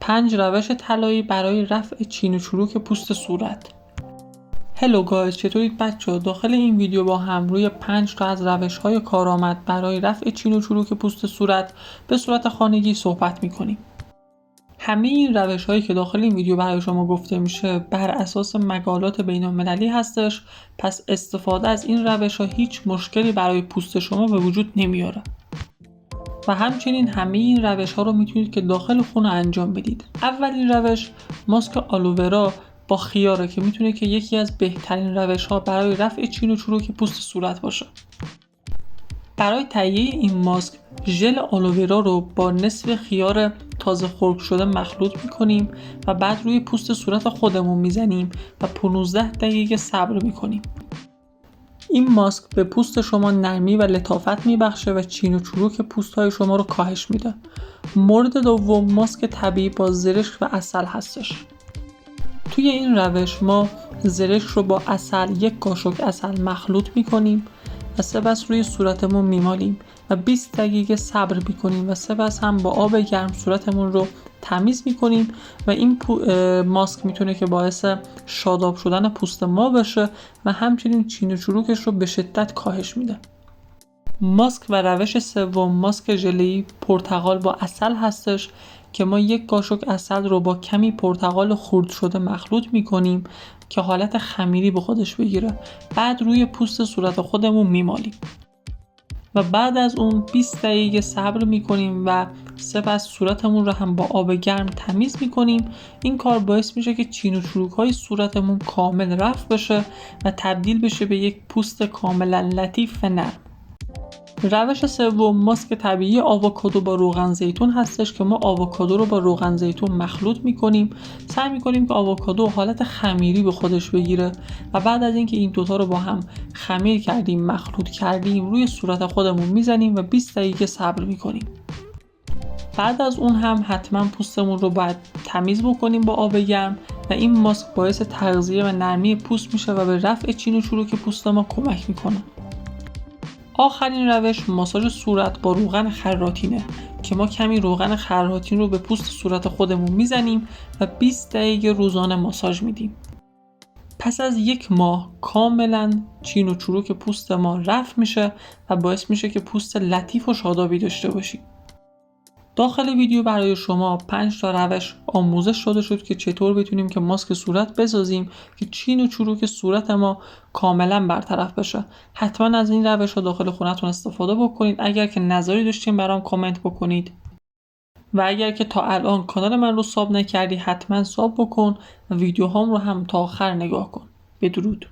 5 روش طلایی برای رفع چین و چروک پوست صورت. هلو گایز، چطورید بچه‌ها؟ داخل این ویدیو با هم روی 5 تا از روش‌های کارآمد برای رفع چین و چروک پوست صورت به صورت خانگی صحبت می‌کنیم. همه این روش‌هایی که داخل این ویدیو برای شما گفته میشه بر اساس مقالات بین‌المللی هستش، پس استفاده از این روش‌ها هیچ مشکلی برای پوست شما به وجود نمیاره. و همچنین همه این روش‌ها رو میتونید که داخل خونه انجام بدید. اولین روش ماسک آلوورا با خیاره که میتونه که یکی از بهترین روش‌ها برای رفع چین و چروک پوست صورت باشه. برای تهیه این ماسک ژل آلوورا رو با نصف خیار تازه خرد شده مخلوط میکنیم و بعد روی پوست صورت خودمون میزنیم و 15 دقیقه صبر میکنیم. این ماسک به پوست شما نرمی و لطافت میبخشه و چین و چروک پوست‌های شما رو کاهش میده. مورد دوم ماسک طبیعی با زرشک و عسل هستش. توی این روش ما زرشک رو با عسل، 1 قاشق عسل مخلوط میکنیم و سپس روی صورتمون میمالیم و 20 دقیقه صبر میکنیم و سپس هم با آب گرم صورتمون رو تمیز میکنیم و این ماسک میتونه که باعث شاداب شدن پوست ما بشه و همچنین چین و چروکش رو به شدت کاهش میده. ماسک و روش سوم ماسک ژله‌ای پرتقال با عسل هستش که ما 1 قاشق عسل رو با کمی پرتقال خرد شده مخلوط میکنیم که حالت خمیری به خودش بگیره. بعد روی پوست صورت خودمون میمالیم و بعد از اون 20 دقیقه صبر میکنیم و سپس صورتمون رو هم با آب گرم تمیز میکنیم. این کار باعث میشه که چین و چروک های صورتمون کامل رفع بشه و تبدیل بشه به یک پوست کاملا لطیف و نرم. روش سوم ماسک طبیعی آووکادو با روغن زیتون هستش که ما آووکادو رو با روغن زیتون مخلوط میکنیم. سعی میکنیم که آووکادو حالت خمیری به خودش بگیره و بعد از اینکه این دوتا رو با هم خمیر کردیم، مخلوط کردیم، روی صورت خودمون میزنیم و 20 دقیقه صبر میکنیم. بعد از اون هم حتما پوستمون رو باید تمیز بکنیم با آب گرم و این ماسک باعث تغذیه و نرمی پوست میشه و به رفع چین و چروک پوست ما کمک میکنه. آخرین روش ماساژ صورت با روغن خراطینه که ما کمی روغن خراطین رو به پوست صورت خودمون میزنیم و 20 دقیقه روزانه ماساژ میدیم. پس از 1 ماه کاملا چین و چروک پوست ما رفع میشه و باعث میشه که پوست لطیف و شادابی داشته باشیم. داخل ویدیو برای شما 5 تا روش آموزش داده شد که چطور بتونیم که ماسک صورت بسازیم که چین و چروک صورت ما کاملا برطرف بشه. حتما از این روش ها داخل خونتون استفاده بکنید. اگر که نظری داشتین برام کامنت بکنید و اگر که تا الان کانال من رو ساب نکردی حتما ساب بکن و ویدیوهام رو هم تا آخر نگاه کن. بدرود.